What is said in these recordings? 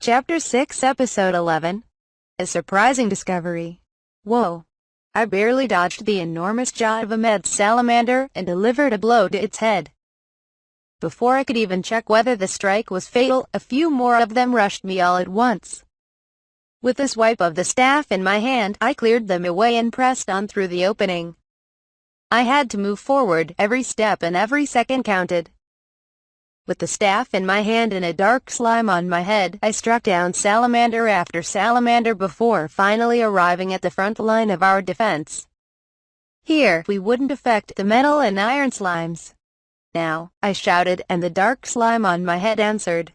Chapter 6 Episode 11. A Surprising Discovery. Whoa. I barely dodged the enormous jaw of a med salamander and delivered a blow to its head. Before I could even check whether the strike was fatal, a few more of them rushed me all at once. With a swipe of the staff in my hand, I cleared them away and pressed on through the opening. I had to move forward, every step and every second counted. With the staff in my hand and a dark slime on my head, I struck down salamander after salamander before finally arriving at the front line of our defense. Here, we wouldn't affect the metal and iron slimes. Now, I shouted, and the dark slime on my head answered.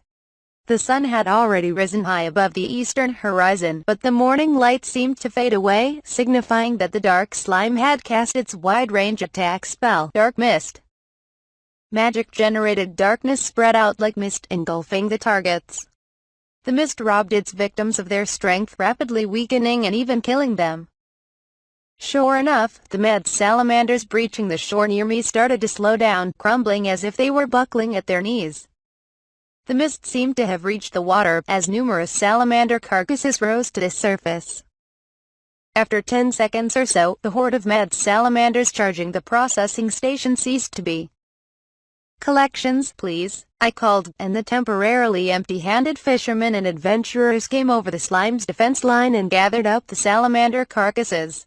The sun had already risen high above the eastern horizon, but the morning light seemed to fade away, signifying that the dark slime had cast its wide-range attack spell, Dark Mist. Magic-generated darkness spread out like mist, engulfing the targets. The mist robbed its victims of their strength, rapidly weakening and even killing them. Sure enough, the med salamanders breaching the shore near me started to slow down, crumbling as if they were buckling at their knees. The mist seemed to have reached the water, as numerous salamander carcasses rose to the surface. After 10 seconds or so, the horde of med salamanders charging the processing station ceased to be. "Collections, please," I called, and the temporarily empty-handed fishermen and adventurers came over the slime's defense line and gathered up the salamander carcasses.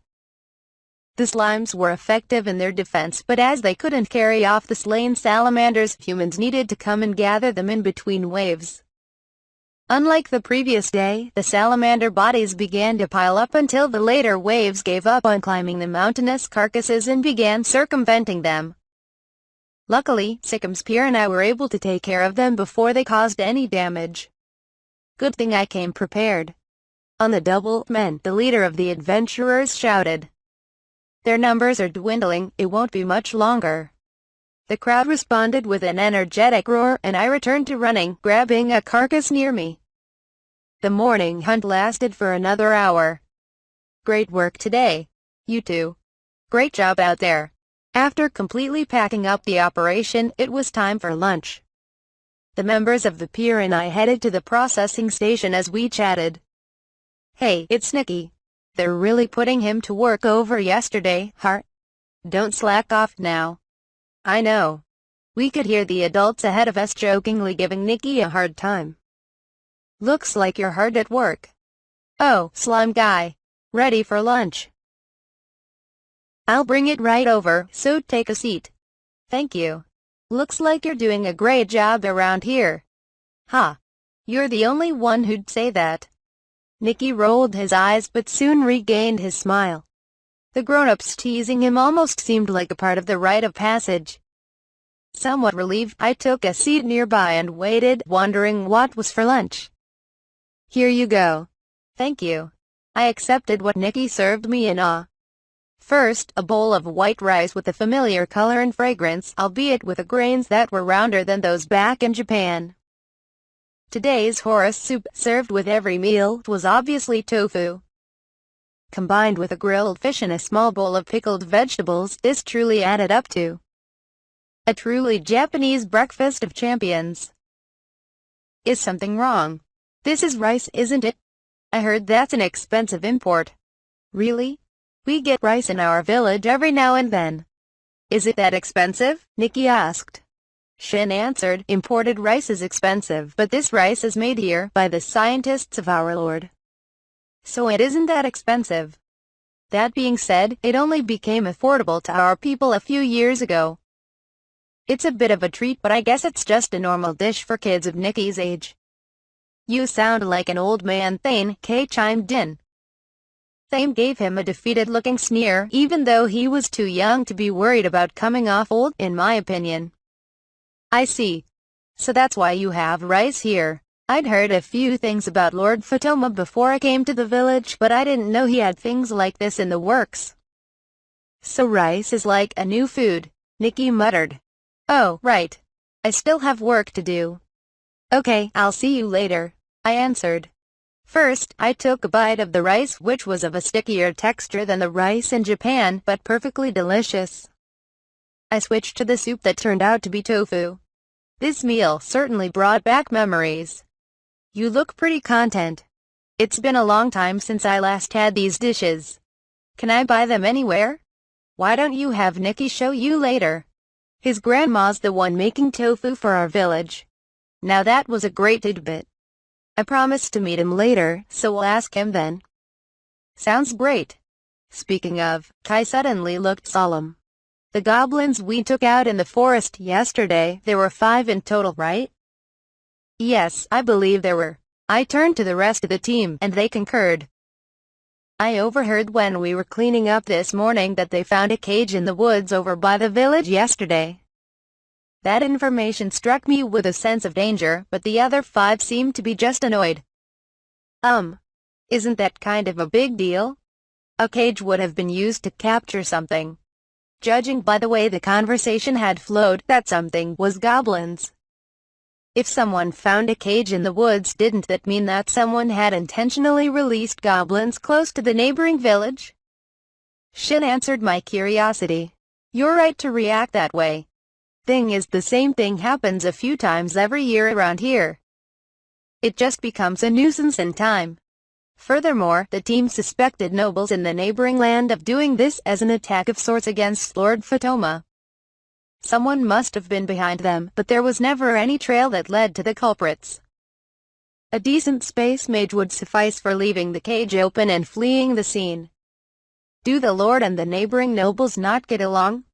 The slimes were effective in their defense, but as they couldn't carry off the slain salamanders, humans needed to come and gather them in between waves. Unlike the previous day, the salamander bodies began to pile up until the later waves gave up on climbing the mountainous carcasses and began circumventing them. Luckily, Sickums Pier and I were able to take care of them before they caused any damage. Good thing I came prepared. On the double, men, the leader of the adventurers shouted. Their numbers are dwindling, it won't be much longer. The crowd responded with an energetic roar, and I returned to running, grabbing a carcass near me. The morning hunt lasted for another hour. Great work today, you two. Great job out there. After completely packing up the operation, it was time for lunch. The members of the pier and I headed to the processing station as we chatted. "Hey, it's Nicky. They're really putting him to work over yesterday, huh? Don't slack off now." "I know." We could hear the adults ahead of us jokingly giving Nicky a hard time. "Looks like you're hard at work." "Oh, slime guy. Ready for lunch?" "I'll bring it right over, so take a seat." "Thank you. Looks like you're doing a great job around here." "Ha. You're the only one who'd say that." Nicky rolled his eyes but soon regained his smile. The grown-ups teasing him almost seemed like a part of the rite of passage. Somewhat relieved, I took a seat nearby and waited, wondering what was for lunch. "Here you go." "Thank you." I accepted what Nicky served me in awe. First, a bowl of white rice with a familiar color and fragrance, albeit with the grains that were rounder than those back in Japan. Today's Horus soup, served with every meal, was obviously tofu. Combined with a grilled fish and a small bowl of pickled vegetables, this truly added up to a truly Japanese breakfast of champions. "Is something wrong? This is rice, isn't it? I heard that's an expensive import." "Really? We get rice in our village every now and then." "Is it that expensive?" Nicky asked. Shin answered, "Imported rice is expensive, but this rice is made here by the scientists of our Lord. So it isn't that expensive. That being said, it only became affordable to our people a few years ago. It's a bit of a treat, but I guess it's just a normal dish for kids of Nicky's age." "You sound like an old man, Thane," Kay chimed in. Thane gave him a defeated-looking sneer, even though he was too young to be worried about coming off old, in my opinion. "I see. So that's why you have rice here. I'd heard a few things about Lord Fatoma before I came to the village, but I didn't know he had things like this in the works." "So rice is like a new food," Nicky muttered. "Oh, right. I still have work to do." "Okay, I'll see you later," I answered. First, I took a bite of the rice, which was of a stickier texture than the rice in Japan, but perfectly delicious. I switched to the soup that turned out to be tofu. This meal certainly brought back memories. You look pretty content. It's been a long time since I last had these dishes. Can I buy them anywhere? Why don't you have Nikki show you later? His grandma's the one making tofu for our village. Now that was a great tidbit. I promised to meet him later, so we'll ask him then. Sounds great. Speaking of, Kai suddenly looked solemn. The goblins we took out in the forest yesterday, there were 5 in total, right? Yes, I believe there were. I turned to the rest of the team and they concurred. I overheard when we were cleaning up this morning that they found a cage in the woods over by the village yesterday. That information struck me with a sense of danger, but the other 5 seemed to be just annoyed. Isn't that kind of a big deal? A cage would have been used to capture something. Judging by the way the conversation had flowed, that something was goblins. If someone found a cage in the woods, didn't that mean that someone had intentionally released goblins close to the neighboring village? Shin answered my curiosity. You're right to react that way. Thing is, the same thing happens a few times every year around here. It just becomes a nuisance in time. Furthermore, the team suspected nobles in the neighboring land of doing this as an attack of sorts against Lord Fatoma. Someone must have been behind them, but there was never any trail that led to the culprits. A decent space mage would suffice for leaving the cage open and fleeing the scene. Do the Lord and the neighboring nobles not get along?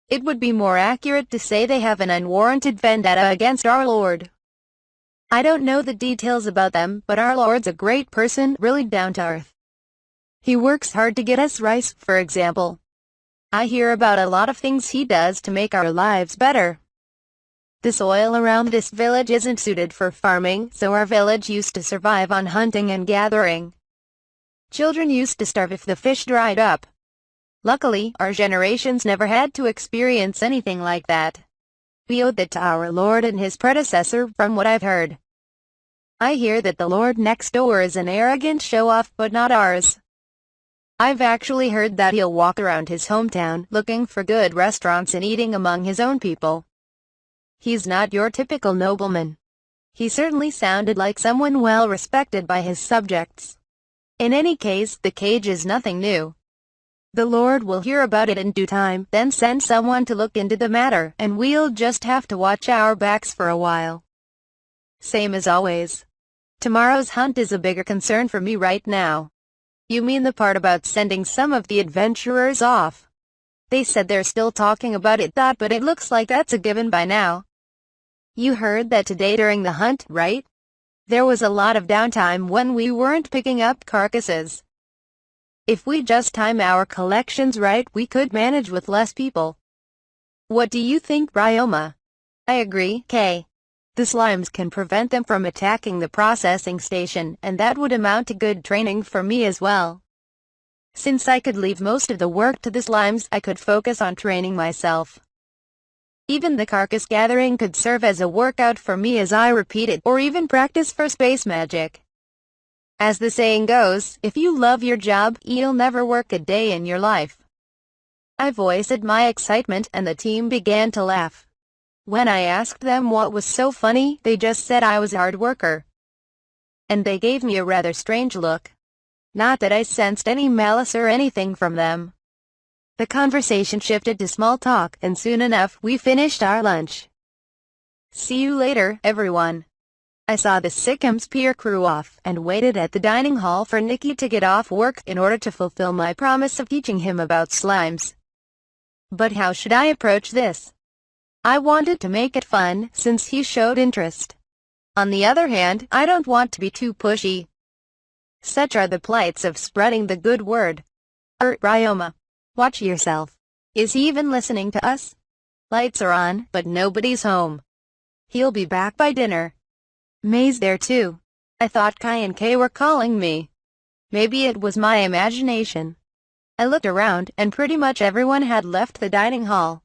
It would be more accurate to say they have an unwarranted vendetta against our Lord. I don't know the details about them, but our Lord's a great person, really down to earth. He works hard to get us rice, for example. I hear about a lot of things he does to make our lives better. The soil around this village isn't suited for farming, so our village used to survive on hunting and gathering. Children used to starve if the fish dried up. Luckily, our generations never had to experience anything like that. We owed that to our Lord and his predecessor, from what I've heard. I hear that the Lord next door is an arrogant show-off, but not ours. I've actually heard that he'll walk around his hometown looking for good restaurants and eating among his own people. He's not your typical nobleman. He certainly sounded like someone well respected by his subjects. In any case, the cage is nothing new. The Lord will hear about it in due time, then send someone to look into the matter, and we'll just have to watch our backs for a while. Same as always. Tomorrow's hunt is a bigger concern for me right now. You mean the part about sending some of the adventurers off? They said they're still talking about it, but it looks like that's a given by now. You heard that today during the hunt, right? There was a lot of downtime when we weren't picking up carcasses. If we just time our collections right, we could manage with less people. What do you think, Ryoma? I agree, Kay. The slimes can prevent them from attacking the processing station, and that would amount to good training for me as well. Since I could leave most of the work to the slimes, I could focus on training myself. Even the carcass gathering could serve as a workout for me as I repeat it, or even practice for space magic. As the saying goes, if you love your job, you'll never work a day in your life. I voiced my excitement and the team began to laugh. When I asked them what was so funny, they just said I was a hard worker. And they gave me a rather strange look. Not that I sensed any malice or anything from them. The conversation shifted to small talk, and soon enough we finished our lunch. See you later, everyone. I saw the Sickham's Pier crew off, and waited at the dining hall for Nikki to get off work in order to fulfill my promise of teaching him about slimes. But how should I approach this? I wanted to make it fun, since he showed interest. On the other hand, I don't want to be too pushy. Such are the plights of spreading the good word. Ryoma. Watch yourself. Is he even listening to us? Lights are on, but nobody's home. He'll be back by dinner. May's there too. I thought Kai and Kay were calling me. Maybe it was my imagination. I looked around, and pretty much everyone had left the dining hall.